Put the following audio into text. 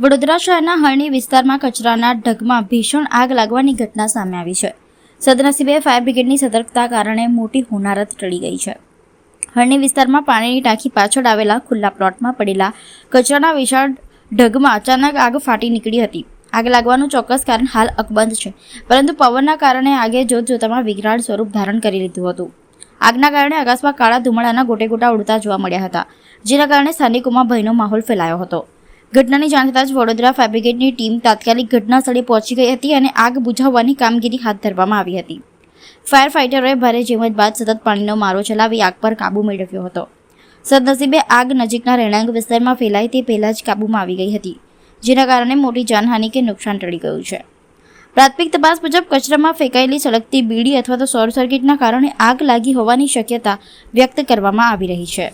વડોદરા શહેરના હરણી વિસ્તારમાં કચરાના ઢગમાં ભીષણ આગ લાગવાની ઘટના સામે આવી છે. સદનસીબે ફાયર બ્રિગેડની સતર્કતા કારણે મોટી હોનારત ટળી ગઈ છે. હરણી વિસ્તારમાં પાણીની ટાંકી પાછળ આવેલા ખુલ્લા પ્લોટમાં પડેલા કચરાના વિશાળ ઢગમાં અચાનક આગ ફાટી નીકળી હતી. આગ લાગવાનું ચોક્કસ કારણ હાલ અકબંધ છે, પરંતુ પવનના કારણે આગે જોતજોતામાં વિકરાળ સ્વરૂપ ધારણ કરી લીધું હતું. આગના કારણે આકાશમાં કાળા ધુમાડાના ગોટેગોટા ઉડતા જોવા મળ્યા હતા, જેના કારણે સ્થાનિકોમાં ભયનો માહોલ ફેલાયો હતો. ઘટનાની જાણ થતાં જ વડોદરા ફાયર બ્રિગેડની ટીમ તાત્કાલિક ઘટના સ્થળે પહોંચી ગઈ હતી અને આગ બુઝાવવાની કામગીરી હાથ ધરવામાં આવી હતી. ફાયર ફાઇટરોએ ભારે જહેમત બાદ સતત પાણીનો મારો ચલાવી આગ પર કાબૂ મેળવ્યો હતો. સદનસીબે આગ નજીકના રહેણાંક વિસ્તારમાં ફેલાય તે પહેલાં જ કાબૂમાં આવી ગઈ હતી, જેના કારણે મોટી જાનહાનિ કે નુકસાન ટળી ગયું છે. પ્રાથમિક તપાસ મુજબ કચરામાં ફેંકાયેલી સળગતી બીડી અથવા તો શોર્ટ સર્કિટના કારણે આગ લાગી હોવાની શક્યતા વ્યક્ત કરવામાં આવી રહી છે.